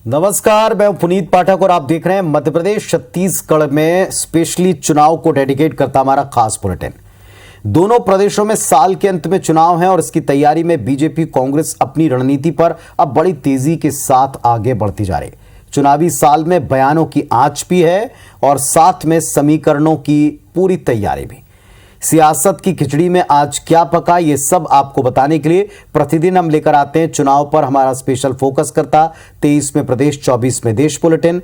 नमस्कार, मैं पुनीत पाठक और आप देख रहे हैं मध्य प्रदेश छत्तीसगढ़ में स्पेशली चुनाव को डेडिकेट करता हमारा खास बुलेटिन। दोनों प्रदेशों में साल के अंत में चुनाव है और इसकी तैयारी में बीजेपी कांग्रेस अपनी रणनीति पर अब बड़ी तेजी के साथ आगे बढ़ती जा रही। चुनावी साल में बयानों की आंच भी है और साथ में समीकरणों की पूरी तैयारी भी। सियासत की खिचड़ी में आज क्या पका, ये सब आपको बताने के लिए प्रतिदिन हम लेकर आते हैं चुनाव पर हमारा स्पेशल फोकस करता 23 में प्रदेश 24 में देश बुलेटिन।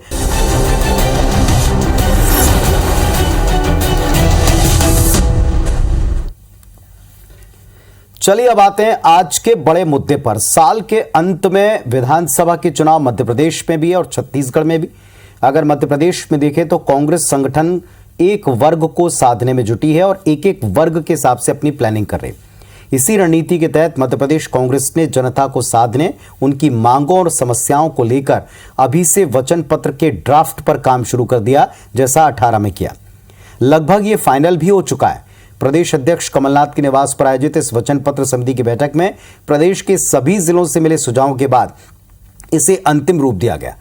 चलिए अब आते हैं आज के बड़े मुद्दे पर। साल के अंत में विधानसभा के चुनाव मध्य प्रदेश में भी है और छत्तीसगढ़ में भी। अगर मध्य प्रदेश में देखें तो कांग्रेस संगठन एक वर्ग को साधने में जुटी है और एक एक वर्ग के हिसाब से अपनी प्लानिंग कर रही है। इसी रणनीति के तहत मध्य प्रदेश कांग्रेस ने जनता को साधने, उनकी मांगों और समस्याओं को लेकर अभी से वचन पत्र के ड्राफ्ट पर काम शुरू कर दिया, जैसा 18 में किया। लगभग ये फाइनल भी हो चुका है। प्रदेश अध्यक्ष कमलनाथ के निवास पर आयोजित इस वचन पत्र समिति की बैठक में प्रदेश के सभी जिलों से मिले सुझावों के बाद इसे अंतिम रूप दिया गया।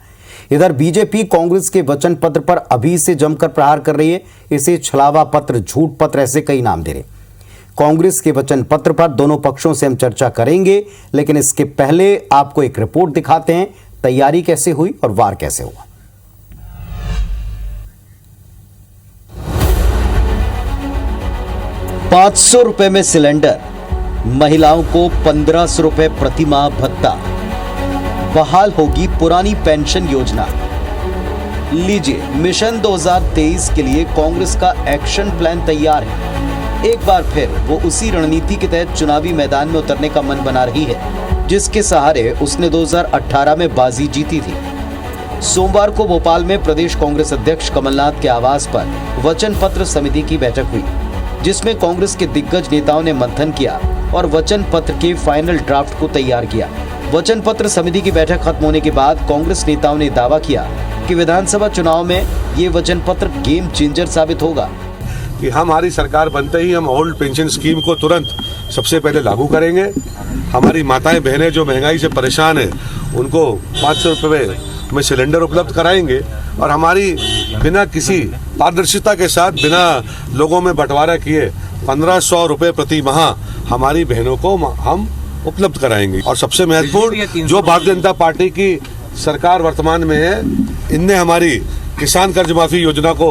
इधर बीजेपी कांग्रेस के वचन पत्र पर अभी से जमकर प्रहार कर रही है। इसे छलावा पत्र, झूठ पत्र, ऐसे कई नाम दे रहे। कांग्रेस के वचन पत्र पर दोनों पक्षों से हम चर्चा करेंगे, लेकिन इसके पहले आपको एक रिपोर्ट दिखाते हैं, तैयारी कैसे हुई और वार कैसे हुआ। ₹500 में सिलेंडर, महिलाओं को 1500 रुपए प्रति माह भत्ता, बहाल होगी पुरानी पेंशन योजना। लीजिए, मिशन 2023 के लिए कांग्रेस का एक्शन प्लान तैयार है। एक बार फिर वो उसी रणनीति के तहत चुनावी मैदान में उतरने का मन बना रही है, जिसके सहारे उसने 2018 में बाजी जीती थी। सोमवार को भोपाल में प्रदेश कांग्रेस अध्यक्ष कमलनाथ के आवास पर वचन पत्र समिति की बैठक हुई, जिसमें कांग्रेस के दिग्गज नेताओं ने मंथन किया और वचन पत्र के फाइनल ड्राफ्ट को तैयार किया। वचन पत्र समिति की बैठक खत्म होने के बाद कांग्रेस नेताओं ने दावा किया कि विधानसभा चुनाव में ये वचन पत्र गेम चेंजर साबित होगा। कि हमारी सरकार बनते ही हम ओल्ड पेंशन स्कीम को तुरंत सबसे पहले लागू करेंगे। हमारी माताएं बहनें जो महंगाई से परेशान है, उनको 500 रुपये में सिलेंडर उपलब्ध कराएंगे और हमारी बिना किसी पारदर्शिता के साथ, बिना लोगों में बंटवारा किए 1500 रुपये प्रति माह हमारी बहनों को हम उपलब्ध कराएंगे। और सबसे महत्वपूर्ण, जो भारतीय जनता पार्टी की सरकार वर्तमान में है, इनने हमारी किसान कर्ज माफी योजना को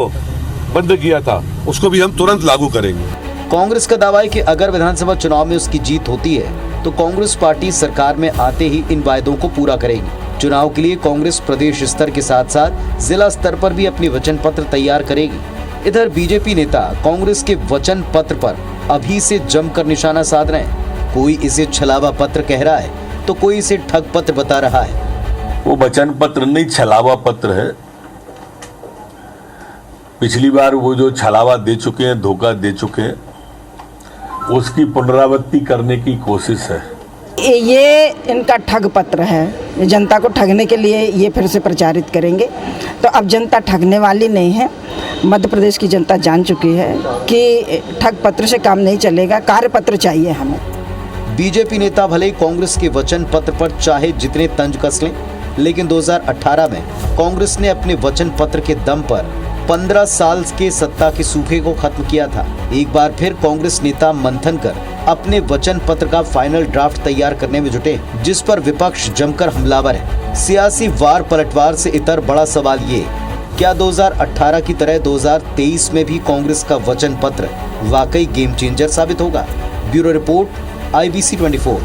बंद किया था, उसको भी हम तुरंत लागू करेंगे। कांग्रेस का दावा है कि अगर विधानसभा चुनाव में उसकी जीत होती है तो कांग्रेस पार्टी सरकार में आते ही इन वायदों को पूरा करेगी। चुनाव के लिए कांग्रेस प्रदेश स्तर के साथ साथ जिला स्तर पर भी अपनी वचन पत्र तैयार करेगी। इधर बीजेपी नेता कांग्रेस के वचन पत्र पर अभी से जमकर निशाना साध रहे हैं। कोई इसे छलावा पत्र कह रहा है तो कोई इसे ठग पत्र बता रहा है। वो वचन पत्र नहीं, छलावा पत्र है। पिछली बार वो जो छलावा दे चुके हैं, धोखा दे चुके हैं, उसकी पुनरावृत्ति करने की कोशिश है। ये इनका ठग पत्र है। जनता को ठगने के लिए ये फिर से प्रचारित करेंगे। तो अब जनता ठगने वाली नहीं है। मध्य प्रदेश की जनता जान चुकी है कि ठग पत्र से काम नहीं चलेगा, कार्यपत्र चाहिए हमें। बीजेपी नेता भले कांग्रेस के वचन पत्र पर चाहे जितने तंज कस लें, लेकिन 2018 में कांग्रेस ने अपने वचन पत्र के दम पर 15 साल के सत्ता के सूखे को खत्म किया था। एक बार फिर कांग्रेस नेता मंथन कर अपने वचन पत्र का फाइनल ड्राफ्ट तैयार करने में जुटे, जिस पर विपक्ष जमकर हमलावर है। सियासी वार पलटवार से इतर बड़ा सवाल ये, क्या 2018 की तरह 2023 में भी कांग्रेस का वचन पत्र वाकई गेम चेंजर साबित होगा? Bureau report, IBC 24।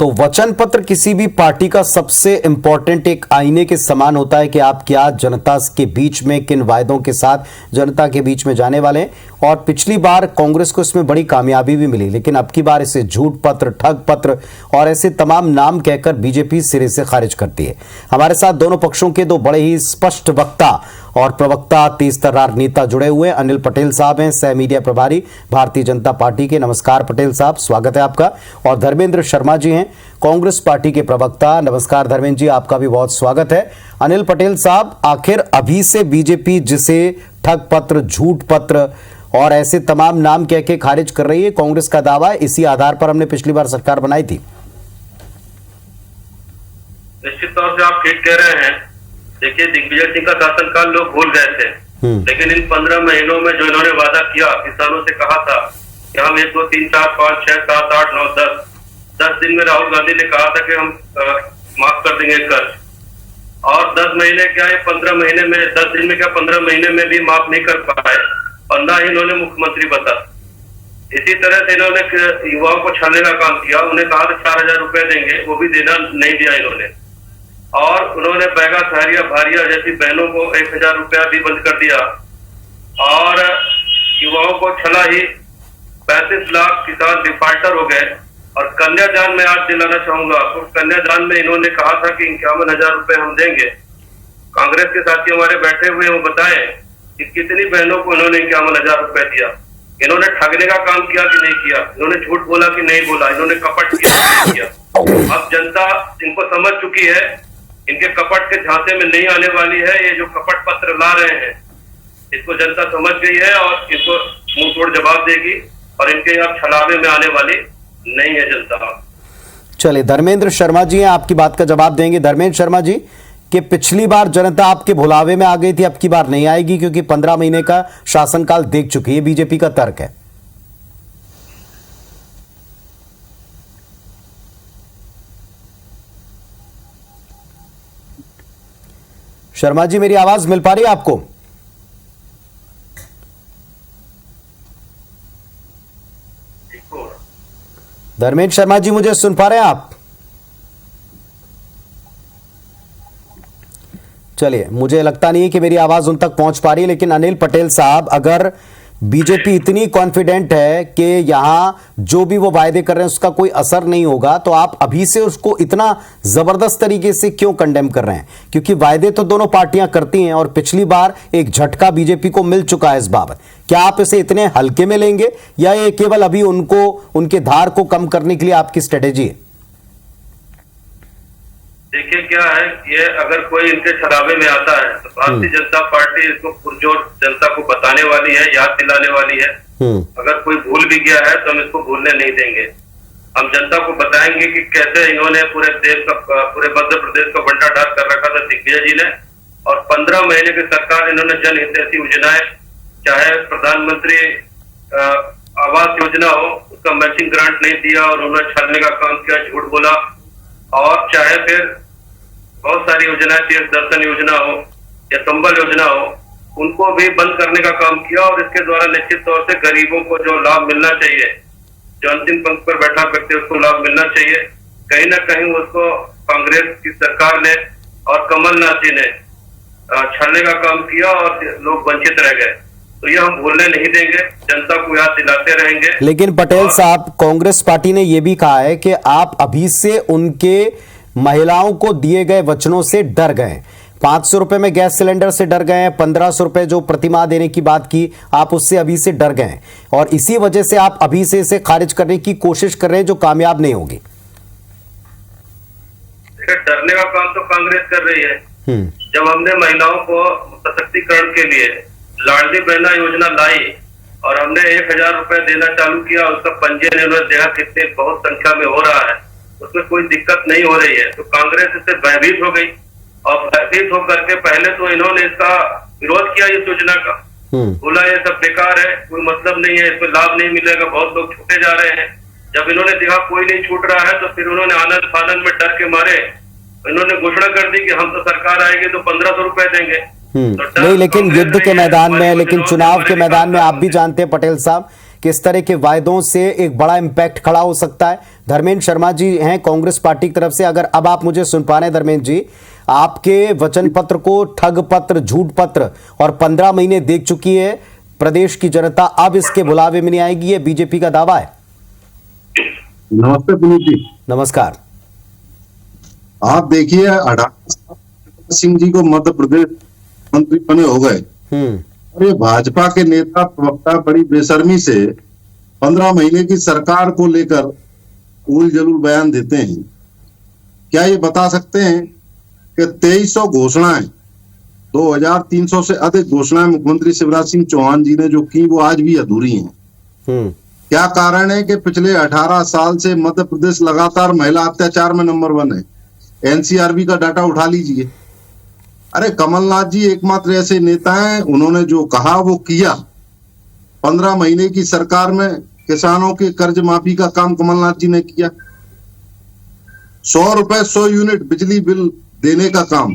तो वचन पत्र किसी भी पार्टी का सबसे इंपॉर्टेंट एक आईने के समान होता है कि आप क्या जनता के बीच में, किन वायदों के साथ जनता के बीच में जाने वाले हैं। और पिछली बार कांग्रेस को इसमें बड़ी कामयाबी भी मिली, लेकिन अब की बार इसे झूठ पत्र, ठग पत्र और ऐसे तमाम नाम कहकर बीजेपी सिरे से खारिज करती है। हमारे साथ दोनों पक्षों के दो बड़े ही स्पष्ट वक्ता और प्रवक्ता, तेज तर्रार नेता जुड़े हुए हैं। अनिल पटेल साहब हैं, सह मीडिया प्रभारी भारतीय जनता पार्टी के। नमस्कार पटेल साहब, स्वागत है आपका। और धर्मेंद्र शर्मा जी हैं, कांग्रेस पार्टी के प्रवक्ता। नमस्कार धर्मेंद्र जी, आपका भी बहुत स्वागत है। अनिल पटेल साहब, आखिर अभी से बीजेपी जिसे ठग पत्र, झूठ पत्र और ऐसे तमाम नाम कह के खारिज कर रही है, कांग्रेस का दावा है इसी आधार पर हमने पिछली बार सरकार बनाई थी। निश्चित तौर से आप ठीक कह रहे हैं। देखिए, दिग्विजय सिंह का शासनकाल लोग भूल गए थे, लेकिन इन 15 महीनों में जो इन्होंने वादा किया, किसानों से कहा था कि हम 1 2 3 4 5 6 7 8 9 10 दिन में राहुल गांधी ने कहा था कि हम माफ कर देंगे कर्ज, और 10 महीने क्या है, 15 महीने में, 10 दिन में क्या 15 महीने में भी माफ नहीं कर पाए, और ना ही इन्होंने मुख्यमंत्री बता। इसी तरह से इन्होंने युवाओं को छलने का काम किया। उन्हें कहा था 4000 रुपए देंगे, वो भी देना नहीं दिया इन्होंने, और उन्होंने बैगा सहारिया भारिया जैसी बहनों को 1000 रुपया भी बंद कर दिया, और युवाओं को छला ही 35 लाख किसान डिफाल्टर हो गए। और कन्यादान में आज दिलाना चाहूंगा आपको, कन्यादान में इन्होंने कहा था कि 51,000 रुपए हम देंगे। कांग्रेस के साथी हमारे बैठे हुए वो बताएं कि कितनी बहनों को इन्होंने 51,000 रुपए दिया। इन्होंने ठगने का काम किया कि नहीं किया, इन्होंने झूठ बोला कि नहीं बोला, इन्होंने कपट किया कि नहीं किया। अब जनता इनको समझ चुकी है, इनके कपट के झांसे में नहीं आने वाली है। ये जो कपट पत्र ला रहे हैं, इसको जनता समझ गई है और इसको मुंह तोड़ जवाब देगी, और इनके अब छलावे में आने वाली नहीं है जनता। चलिए, धर्मेंद्र शर्मा जी हैं, आपकी बात का जवाब देंगे। धर्मेंद्र शर्मा जी, कि पिछली बार जनता आपके भुलावे में आ गई थी, अब की बार नहीं आएगी क्योंकि 15 महीने का शासनकाल देख चुकी है, बीजेपी का तर्क है। शर्मा जी, मेरी आवाज मिल पा रही है आपको? धर्मेंद्र शर्मा जी, मुझे सुन पा रहे हैं आप? चलिए, मुझे लगता नहीं है कि मेरी आवाज उन तक पहुंच पा रही है, लेकिन अनिल पटेल साहब, अगर बीजेपी इतनी कॉन्फिडेंट है कि यहां जो भी वो वायदे कर रहे हैं उसका कोई असर नहीं होगा, तो आप अभी से उसको इतना जबरदस्त तरीके से क्यों कंडेम कर रहे हैं? क्योंकि वायदे तो दोनों पार्टियां करती हैं और पिछली बार एक झटका बीजेपी को मिल चुका है इस बाबत। क्या आप इसे इतने हल्के में लेंगे, या ये केवल अभी उनको, उनके धार को कम करने के लिए आपकी स्ट्रेटेजी है? देखिए, क्या है, ये अगर कोई इनके छलावे में आता है तो भारतीय जनता पार्टी इसको पुरजोर जनता को बताने वाली है, याद दिलाने वाली है। अगर कोई भूल भी गया है तो हम इसको भूलने नहीं देंगे। हम जनता को बताएंगे कि कैसे इन्होंने पूरे देश का, पूरे मध्य प्रदेश का बंटा ढाक कर रखा था दिग्विजय जी ने, और 15 महीने की सरकार इन्होंने जनहितैषी योजनाएं, चाहे प्रधानमंत्री आवास योजना हो, उसका मैचिंग ग्रांट नहीं दिया और उन्होंने छलने का काम किया, झूठ बोला, और चाहे फिर बहुत सारी योजनाएं थी, दर्शन योजना हो या संबल योजना हो, उनको भी बंद करने का काम किया। और इसके द्वारा निश्चित तौर से गरीबों को जो लाभ मिलना चाहिए, जो अंतिम पंक्ति पर बैठा व्यक्ति, उसको लाभ मिलना चाहिए, कहीं ना कहीं उसको कांग्रेस की सरकार ने और कमलनाथ जी ने छलने का काम किया और लोग वंचित रह गए। तो ये हम भूलने नहीं देंगे, जनता को याद दिलाते रहेंगे। लेकिन पटेल साहब, कांग्रेस पार्टी ने यह भी कहा है कि आप अभी से उनके महिलाओं को दिए गए वचनों से डर गए। 500 रुपए में गैस सिलेंडर से डर गए, 1500 रुपए जो प्रतिमाह देने की बात की, आप उससे अभी से डर गए, और इसी वजह से आप अभी से इसे खारिज करने की कोशिश कर रहे हैं, जो कामयाब नहीं होगी। डरने का काम तो कांग्रेस कर रही है। जब हमने महिलाओं को सशक्तिकरण के लिए लाडली बहना योजना लाई और हमने 1000 रुपए देना चालू किया, उसका पंजीयन इन्होंने देखा कितने बहुत संख्या में हो रहा है, उसमें कोई दिक्कत नहीं हो रही है, तो कांग्रेस इससे भयभीत हो गई। और भयभीत होकर के पहले तो इन्होंने इसका विरोध किया, इस योजना का, बोला ये सब बेकार है, कोई मतलब नहीं है, इसमें लाभ नहीं मिलेगा, बहुत लोग छूटे जा रहे हैं। जब इन्होंने देखा कोई नहीं छूट रहा है, तो फिर उन्होंने आनंद फानंद में डर के मारे इन्होंने घोषणा कर दी कि हम तो सरकार आएगी तो 1500 रुपए देंगे। तो नहीं, लेकिन युद्ध के मैदान में, लेकिन चुनाव के मैदान में आप भी जानते हैं पटेल साहब कि इस तरह के वायदों से एक बड़ा इंपैक्ट खड़ा हो सकता है। धर्मेंद्र शर्मा जी हैं कांग्रेस पार्टी की तरफ से, अगर अब आप मुझे सुन पा रहे हैं धर्मेंद्र जी, आपके वचन पत्र को ठग पत्र, झूठ पत्र और 15 महीने देख चुकी है प्रदेश की जनता, अब इसके बुलावे में नहीं आएगी, ये बीजेपी का दावा है। नमस्ते पुनीत जी। नमस्कार। आप देखिए, 18 सिंह जी को मध्य प्रदेश मंत्री बने हो गए, और ये भाजपा के नेता प्रवक्ता बड़ी बेशर्मी से 15 महीने की सरकार को लेकर उल जलूल बयान देते हैं। क्या ये बता सकते हैं कि 2300 घोषणाएं, 2300 से अधिक घोषणाएं मुख्यमंत्री शिवराज सिंह चौहान जी ने जो की, वो आज भी अधूरी हैं? क्या कारण है कि पिछले 18 साल से मध्य प्रदेश लगातार महिला अत्याचार में नंबर 1 है? एनसीआरबी का डाटा उठा लीजिए। अरे कमलनाथ जी एकमात्र ऐसे नेता हैं, उन्होंने जो कहा वो किया। 15 महीने की सरकार में किसानों के कर्ज माफी का काम कमलनाथ जी ने किया। 100 रुपए 100 यूनिट बिजली बिल देने का काम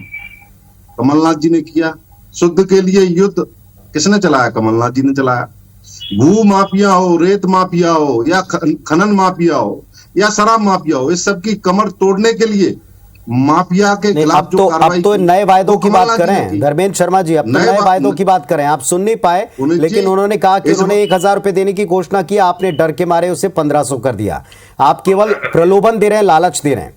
कमलनाथ जी ने किया। शुद्ध के लिए युद्ध किसने चलाया? कमलनाथ जी ने चलाया। भू माफिया हो, रेत माफिया हो, या खनन माफिया हो, या शराब माफिया हो, इस सब की कमर तोड़ने के लिए माफिया के खिलाफ जो कार्रवाई अब तो नए वायदों की बात करें धर्मेंद्र शर्मा जी, अब तो नए वायदों की बात करें। आप सुन नहीं पाए, लेकिन उन्होंने कहा कि उन्होंने 1,000 रुपए देने की घोषणा की, आपने डर के मारे उसे 1,500 कर दिया। आप केवल प्रलोभन दे रहे हैं, लालच दे रहे हैं,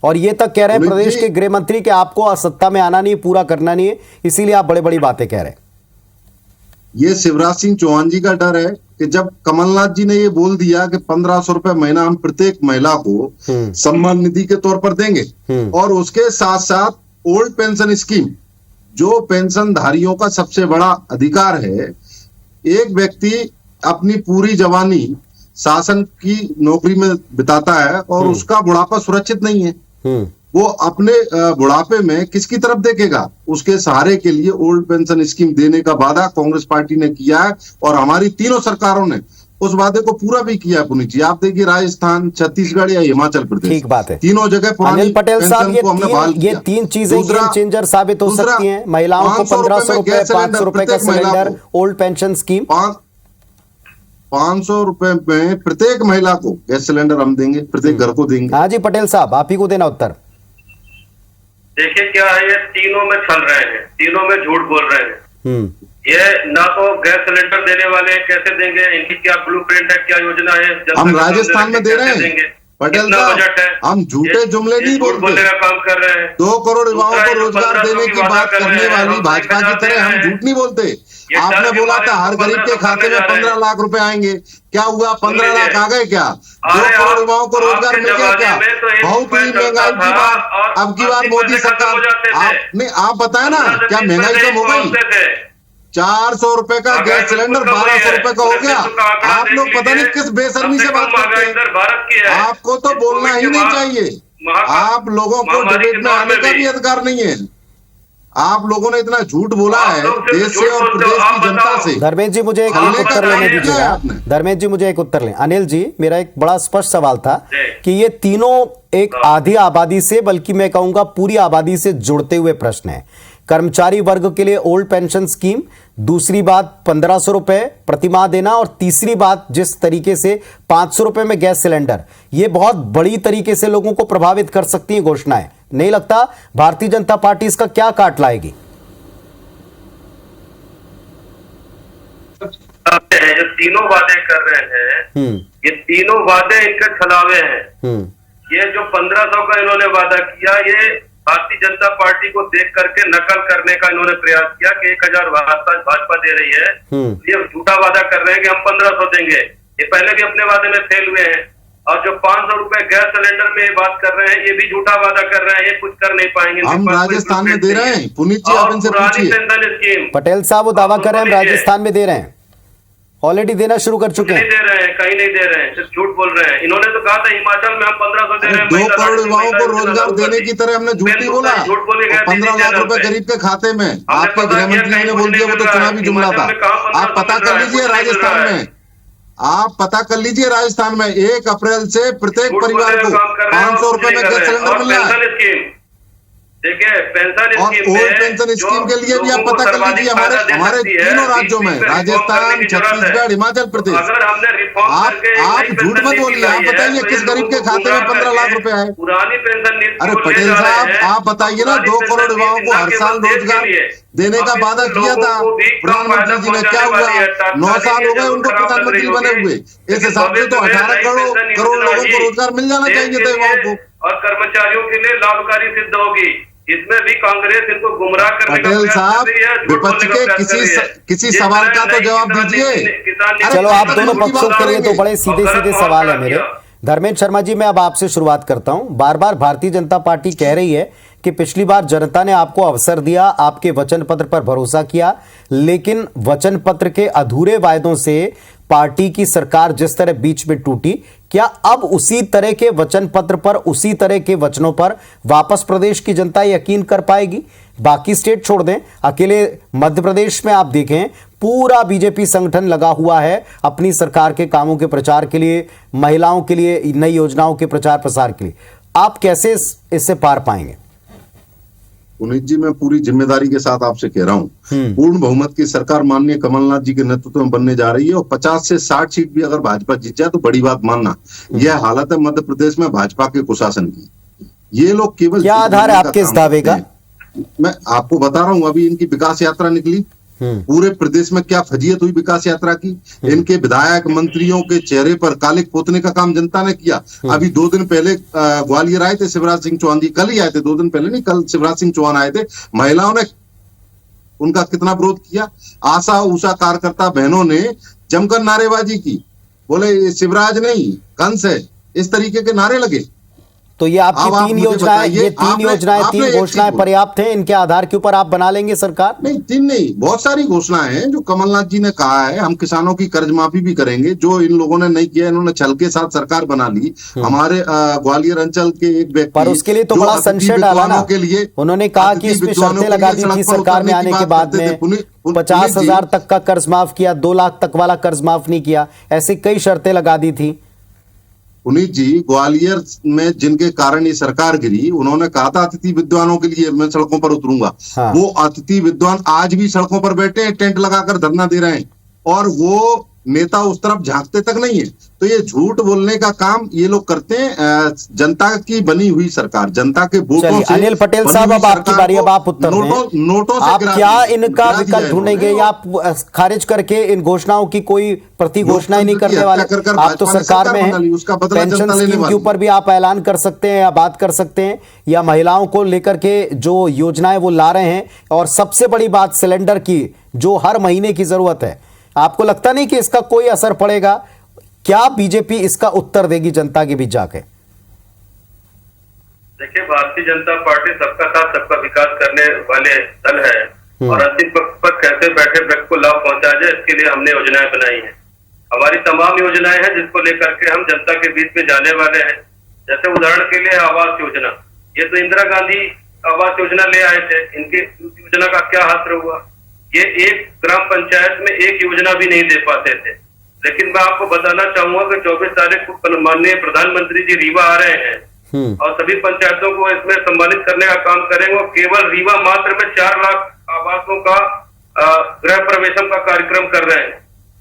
और ये तक कह रहे हैं प्रदेश के गृह मंत्री कि आपको सत्ता में आना नहीं है, पूरा करना नहीं है, इसीलिए आप बड़ी बड़ी बातें कह रहे हैं। ये शिवराज सिंह चौहान जी का डर है कि जब कमलनाथ जी ने ये बोल दिया कि 1,500 रुपए महीना हम प्रत्येक महिला को सम्मान निधि के तौर पर देंगे, और उसके साथ साथ ओल्ड पेंशन स्कीम, जो पेंशन धारियों का सबसे बड़ा अधिकार है। एक व्यक्ति अपनी पूरी जवानी शासन की नौकरी में बिताता है और उसका बुढ़ापा सुरक्षित नहीं है। वो अपने बुढ़ापे में किसकी तरफ देखेगा? उसके सहारे के लिए ओल्ड पेंशन स्कीम देने का वादा कांग्रेस पार्टी ने किया है, और हमारी तीनों सरकारों ने उस वादे को पूरा भी किया है। पुनीत जी, आप देखिए राजस्थान, छत्तीसगढ़ या हिमाचल प्रदेश, ठीक बात है, तीनों जगह पुरानी अनिल पटेल साहब, ये तीन चीजें गेम चेंजर साबित हो सकती हैं। महिलाओं को 1,500 रुपए, 500 रुपए का सिलेंडर, ओल्ड पेंशन स्कीम। 500 रुपए में प्रत्येक महिला को गैस सिलेंडर हम देंगे, प्रत्येक घर को देंगे। हाँ जी पटेल साहब, आप ही को देना उत्तर। देखिए क्या है, ये तीनों में छल रहे हैं, तीनों में झूठ बोल रहे हैं। ये ना तो गैस सिलेंडर देने वाले कैसे देंगे, इनकी क्या ब्लूप्रिंट है, क्या योजना है? हम राजस्थान में दे रहे हैं पटेल साहब, हम झूठे जुमले नहीं बोलते। का काम कर रहे हैं। 2 करोड़ युवाओं को रोजगार देने की बात करने वाली भाजपा की तरह हम झूठ नहीं बोलते। आपने बोला था हर गरीब के खाते में 15 लाख रुपए आएंगे, क्या हुआ? 15 लाख आ गए क्या? 2 करोड़ युवाओं को रोजगार मिल गया क्या? बहुत ही महंगाई की बात अब की बार मोदी सरकार, आपने आप बताया ना क्या महंगाई कम हो गई? 400 रुपए का गैस सिलेंडर 1,200 रुपए का हो गया। आप लोग पता नहीं किस बेशर्मी से बात करते हैं। आपको तो बोलना ही नहीं चाहिए। आप लोगों को डिबेट में आने का भी अधिकार नहीं है। आप लोगों ने इतना झूठ बोला है देश से और प्रदेश की जनता से। धर्मेंद्र जी मुझे एक उत्तर लेने दीजिएगा। धर्मेंद्र जी मुझे एक उत्तर लें। अनिल जी, मेरा एक बड़ा स्पष्ट सवाल था कि ये तीनों एक आधी आबादी से, बल्कि मैं कहूंगा पूरी आबादी से जुड़ते हुए प्रश्न है। कर्मचारी वर्ग के लिए ओल्ड पेंशन स्कीम, दूसरी बात 1,500 रुपए प्रतिमाह देना, और तीसरी बात जिस तरीके से 500 रुपए में गैस सिलेंडर, ये बहुत बड़ी तरीके से लोगों को प्रभावित कर सकती है घोषणाएं। नहीं लगता भारतीय जनता पार्टी इसका क्या काट लाएगी? जो तीनों वादे कर रहे हैं, ये तीनों वादे इनके छलावे हैं। ये जो 1,500 का इन्होंने वादा किया, ये भारतीय जनता पार्टी को देख करके नकल करने का इन्होंने प्रयास किया कि 1,000 भाजपा दे रही है, ये झूठा वादा कर रहे हैं कि हम 1,500 देंगे। ये पहले भी अपने वादे में फेल हुए हैं। और जो 500 रुपए गैस सिलेंडर में बात कर रहे हैं, ये भी झूठा वादा कर रहे हैं, ये कुछ कर नहीं पाएंगे। हम राजस्थान में दे रहे हैं, पुनीत जी आप इनसे पूछिए। पेंशन स्कीम पटेल साहब वो दावा कर रहे हैं हम राजस्थान में दे रहे हैं, ऑलरेडी देना शुरू कर चुके हैं। नहीं दे रहे हैं, कहीं नहीं दे रहे हैं, सिर्फ झूठ बोल रहे हैं। इन्होंने तो कहा था हिमाचल में हम 1,500 दे रहे हैं। 2 करोड़ युवाओं को रोजगार देने की तरह हमने झूठ नहीं बोला। 15 लाख रुपए गरीब के खाते में आपके गृह मंत्री ने बोल दिया, वो तो चुनावी जुमला था। आप पता कर लीजिए राजस्थान में, आप पता कर लीजिए राजस्थान में 1 अप्रैल से प्रत्येक परिवार को 500 रुपए में गैस सिलेंडर मिल रहा है। देखिए पेंशन और ओल्ड पेंशन स्कीम के लिए भी आप पता कर लीजिए हमारे तीनों राज्यों में, राजस्थान, छत्तीसगढ़, हिमाचल प्रदेश। आप झूठ मत बोलिए, आप बताइए किस गरीब के खाते में 15 लाख रुपए आए? पुरानी पेंशन। अरे पटेल साहब आप बताइए ना, 2 करोड़ युवाओं को हर साल रोजगार देने का वादा किया था प्रधानमंत्री जी ने, क्या हुआ? 9 साल हो गए उनको प्रधानमंत्री बने हुए। इस हिसाब से तो 18 करोड़ लोगों को रोजगार मिल जाना चाहिए था युवाओं को, और कर्मचारियों के लिए लाभकारी सिद्ध होगी। इसमें भी कांग्रेस इनको गुमराह करने का पटेल साहब विपक्ष के किसी सवाल का तो जवाब दीजिए। चलो आप दोनों पक्षों के लिए तो बड़े सीधे सीधे सवाल है मेरे। धर्मेंद्र शर्मा जी, मैं अब आपसे शुरुआत करता हूं। बार बार भारतीय जनता पार्टी कह रही है कि पिछली बार जनता ने आपको अवसर दिया, आपके वचन पत्र पर भरोसा किया, लेकिन वचन पत्र के अधूरे वायदों से पार्टी की सरकार जिस तरह बीच में टूटी, क्या अब उसी तरह के वचन पत्र पर, उसी तरह के वचनों पर वापस प्रदेश की जनता यकीन कर पाएगी? बाकी स्टेट छोड़ दें, अकेले मध्य प्रदेश में आप देखें पूरा बीजेपी संगठन लगा हुआ है अपनी सरकार के कामों के प्रचार के लिए, महिलाओं के लिए, नई योजनाओं के प्रचार प्रसार के लिए। आप कैसे इससे पार पाएंगे? पुनीत जी, मैं पूरी जिम्मेदारी के साथ आपसे कह रहा हूँ, पूर्ण बहुमत की सरकार माननीय कमलनाथ जी के नेतृत्व में बनने जा रही है और 50 से 60 सीट भी अगर भाजपा जीत जाए तो बड़ी बात मानना। यह हालत है मध्य प्रदेश में भाजपा के कुशासन की। ये लोग केवल क्या आधार है आपके इस दावे का? मैं आपको बता रहा हूँ, अभी इनकी विकास यात्रा निकली, पूरे प्रदेश में क्या फजीयत हुई विकास यात्रा की। इनके विधायक मंत्रियों के चेहरे पर कालिक पोतने का काम जनता ने किया। अभी 2 दिन पहले ग्वालियर आए थे शिवराज सिंह चौहान जी, कल ही आए थे, 2 दिन पहले नहीं, कल शिवराज सिंह चौहान आए थे। महिलाओं ने उनका कितना विरोध किया। आशा उषा कार्यकर्ता बहनों ने जमकर नारेबाजी की, बोले शिवराज नहीं कंस है, इस तरीके के नारे लगे। तो ये आपकी 3 योजनाएं, ये 3 योजनाएं, 3 घोषणाएं पर्याप्त हैं? इनके आधार के ऊपर आप बना लेंगे सरकार? नहीं, 3 नहीं, बहुत सारी घोषणाएं हैं जो कमलनाथ जी ने कहा है। हम किसानों की कर्ज माफी भी करेंगे, जो इन लोगों ने नहीं किया। इन्होंने छल के साथ सरकार बना ली। हमारे ग्वालियर अंचल के एक व्यक्ति, पर उसके लिए तो बड़ा संशय डाला ना, उन्होंने कहा कि इसमें शर्तें लगा दी थी सरकार में आने के बाद में, 50,000 तक का कर्ज माफ किया, 2 लाख तक वाला कर्ज माफ नहीं किया, ऐसी कई शर्तें लगा दी थी। पुनीत जी, ग्वालियर में जिनके कारण ये सरकार गिरी, उन्होंने कहा था अतिथि विद्वानों के लिए मैं सड़कों पर उतरूंगा। हाँ। वो अतिथि विद्वान आज भी सड़कों पर बैठे हैं, टेंट लगाकर धरना दे रहे हैं, और वो नेता उस तरफ झांकते तक नहीं है। तो ये झूठ बोलने का काम ये लोग करते हैं। जनता की बनी हुई सरकार, जनता के वोटों से। अनिल पटेल साहब, अब आपकी बारी, अब आप उत्तर दें। नोटों से आप क्या इनका विकल्प ढूंढेंगे या आप खारिज करके इन घोषणाओं की कोई प्रति घोषणा ही नहीं करने वाले? आप तो सरकार में हैं, पेंशन स्कीम के ऊपर भी आप ऐलान कर सकते हैं या बात कर सकते हैं, या महिलाओं को लेकर के जो योजनाएं वो ला रहे हैं, और सबसे बड़ी बात सिलेंडर की जो हर महीने की जरूरत है। आपको लगता नहीं कि इसका कोई असर पड़ेगा? क्या बीजेपी इसका उत्तर देगी जनता के बीच जाके? देखिए, भारतीय जनता पार्टी सबका साथ सबका विकास करने वाले दल है, और अंतिम पक्ष पर कैसे बैठे व्यक्ति को लाभ पहुंचा जाए, इसके लिए हमने योजनाएं बनाई हैं। हमारी तमाम योजनाएं हैं जिसको लेकर के हम जनता के बीच में जाने वाले हैं। जैसे उदाहरण के लिए आवास योजना, ये तो इंदिरा गांधी आवास योजना ले आए थे, इनकी योजना का क्या हासिल हुआ? ये एक ग्राम पंचायत में एक योजना भी नहीं दे पाते थे। लेकिन मैं आपको बताना चाहूंगा कि 24 तारीख को माननीय प्रधानमंत्री जी रीवा आ रहे हैं और सभी पंचायतों को इसमें सम्मानित करने का काम करेंगे, और केवल रीवा मात्र में 4 लाख आवासों का गृह प्रवेशम का कार्यक्रम कर रहे हैं।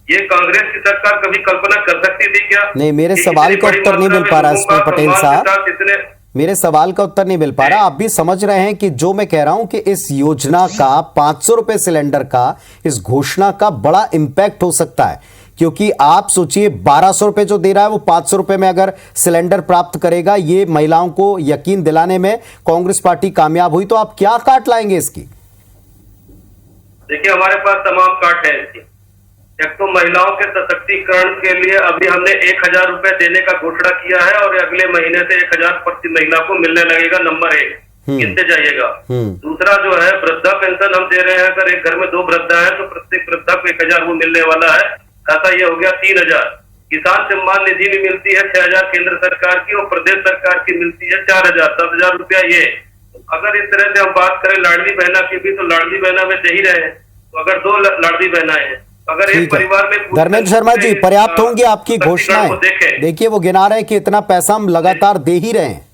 ये कांग्रेस की सरकार कभी कल्पना कर सकती थी क्या? नहीं, मेरे सवाल का उत्तर नहीं मिल पा रहा इसमें पटेल साहब, मेरे सवाल का उत्तर नहीं मिल पा रहा। आप भी समझ रहे हैं कि जो मैं कह रहा हूं कि इस योजना का 500 रुपए सिलेंडर का, इस घोषणा का बड़ा इंपैक्ट हो सकता है, क्योंकि आप सोचिए 1200 रुपए जो दे रहा है वो 500 रुपए में अगर सिलेंडर प्राप्त करेगा, ये महिलाओं को यकीन दिलाने में कांग्रेस पार्टी कामयाब हुई, तो आप क्या काट लाएंगे इसकी? देखिए, हमारे पास तमाम काट है इसकी। एक तो महिलाओं के सशक्तिकरण के लिए अभी हमने 1000 रुपए देने का घोषणा किया है, और अगले महीने से 1000 प्रति महिला को मिलने लगेगा। नंबर 1, गिनते जाइएगा। दूसरा जो है वृद्धा पेंशन हम दे रहे हैं। अगर एक घर में 2 वृद्धा है तो प्रत्येक वृद्धा को 1000 वो मिलने वाला है। ऐसा ये हो गया 3000। किसान सम्मान निधि भी मिलती है 6000 केंद्र सरकार की, और प्रदेश सरकार की मिलती है 4000, 7000 रुपया। ये अगर इस तरह से हम बात करें लाडली बहना की भी, तो लाडली बहना में दे ही रहे हैं। तो अगर 2 लाडली बहना है, अगर एक परिवार में, धर्मेंद्र शर्मा जी, पर्याप्त होंगी आपकी घोषणाएं? देखिए, वो गिना रहे हैं कि इतना पैसा हम लगातार दे ही रहे हैं।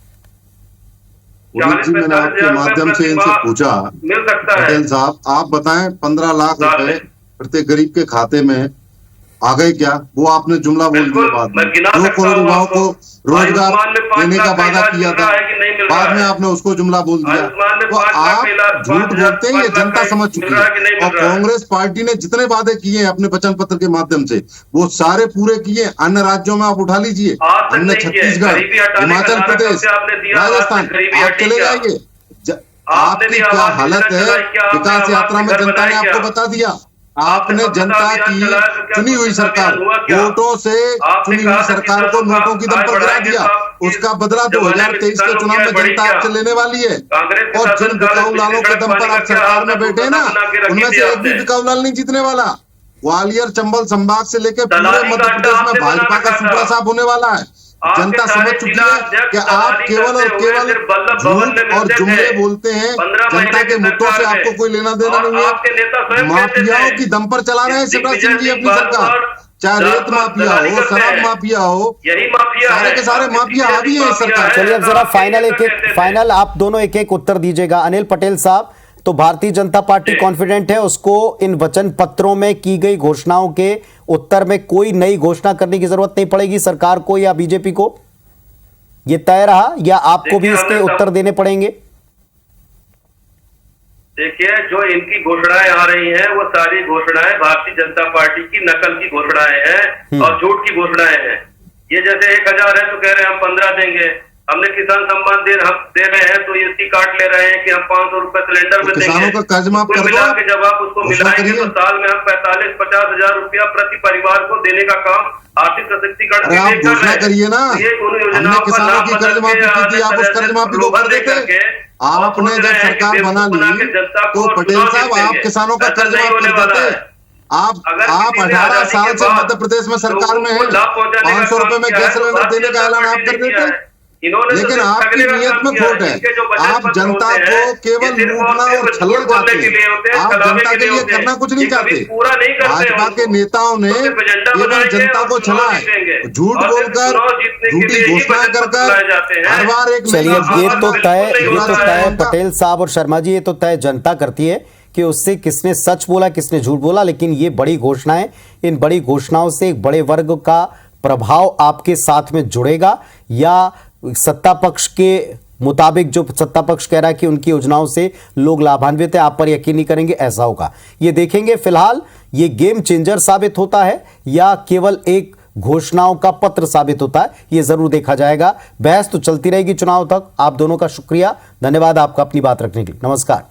जी, मैंने आपके माध्यम से इनसे पूछा, मिल सकता है। पटेल साहब, आप बताएं 15 लाख रुपए प्रत्येक गरीब के खाते में आ गए क्या? वो आपने जुमला बोल दिया बाद में। 2 करोड़ युवाओं को रोजगार देने का वादा किया था, बाद में आपने उसको जुमला बोल दिया। तो आप झूठ बोलते हैं, ये जनता समझ चुकी है। और कांग्रेस पार्टी ने जितने वादे किए हैं अपने वचन पत्र के माध्यम से, वो सारे पूरे किए। अन्य राज्यों में आप उठा लीजिए, अन्य छत्तीसगढ़, हिमाचल प्रदेश, राजस्थान, आप चले जाइए। आपकी क्या हालत है, विकास यात्रा में जनता ने आपको बता दिया। आपने जनता की चुनी हुई सरकार, वोटों से चुनी हुई सरकार को नोटों की दम पर गिरा दिया। उसका बदला 2023 के चुनाव में जनता आपसे लेने वाली है। और जिन बिकाऊ लालों के दम पर आप सरकार में बैठे ना, उनमें से एक भी बिकाऊ लाल नहीं जीतने वाला। ग्वालियर चंबल संभाग से लेकर पूरे मध्य प्रदेश में भाजपा का सुपड़ा साफ होने वाला है। जनता समझ चुकी है कि आप केवल और केवल झूठ और जुमले बोलते हैं। जनता के मुद्दों से आपको कोई लेना देना नहीं है। माफियाओं की दम पर चला रहे हैं शिवराज सिंह जी अपनी सरकार, चाहे रेत माफिया हो, शराब माफिया हो, यही माफिया सारे के सारे माफिया हावी हैं इस सरकार। चलिए अब जरा फाइनल आप दोनों एक एक उत्तर दीजिएगा। अनिल पटेल साहब, तो भारतीय जनता पार्टी कॉन्फिडेंट है उसको इन वचन पत्रों में की गई घोषणाओं के उत्तर में कोई नई घोषणा करने की जरूरत नहीं पड़ेगी सरकार को या बीजेपी को, ये तय रहा, या आपको भी इसके उत्तर देने पड़ेंगे? देखिए, जो इनकी घोषणाएं आ रही हैं वो सारी घोषणाएं भारतीय जनता पार्टी की नकल की घोषणाएं हैं और झूठ की घोषणाएं हैं। ये जैसे 1000 है तो कह रहे हैं हम 15 देंगे, हमने किसान सम्मान दे रहे हैं तो इसकी काट ले रहे हैं कि हम 500 रुपए सिलेंडर में देंगे। किसानों का कर्ज माफ कर दो, के जब आप उसको मिलाएंगे तो साल में हम 45-50 हजार रुपया प्रति परिवार को देने का काम आर्थिक सशक्तिकरण आप घोषणा करिए ना। हमने किसानों की कर्ज माफी की थी, आप उस कर्ज माफी को कर देते। आपने जब सरकार बना ली तो पटेल साहब आप किसानों का कर्ज माफ कर देते। आप 18 साल से मध्य प्रदेश में सरकार में हैं, 500 रुपए में गैस सिलेंडर देने का ऐलान आप कर देते। लेकिन आपकी नीयत में खोट है। आप जनता को केवल लूटना और छलना चाहते हैं, आप जनता के लिए करना कुछ नहीं चाहते। भाजपा के नेताओं ने केवल जनता को छला है, झूठ बोलकर, झूठी घोषणाएं कर हर बार एक। चलिए ये तो तय पटेल साहब और शर्मा जी, ये तो तय जनता करती है कि उससे किसने सच बोला किसने झूठ बोला। लेकिन ये बड़ी घोषणाएं, इन बड़ी घोषणाओं से एक बड़े वर्ग का प्रभाव आपके साथ में जुड़ेगा, या सत्ता पक्ष के मुताबिक जो सत्ता पक्ष कह रहा है कि उनकी योजनाओं से लोग लाभान्वित है, आप पर यकीन नहीं करेंगे, ऐसा होगा? ये देखेंगे। फिलहाल ये गेम चेंजर साबित होता है या केवल एक घोषणाओं का पत्र साबित होता है, ये जरूर देखा जाएगा। बहस तो चलती रहेगी चुनाव तक। आप दोनों का शुक्रिया, धन्यवाद आपका अपनी बात रखने के लिए। नमस्कार।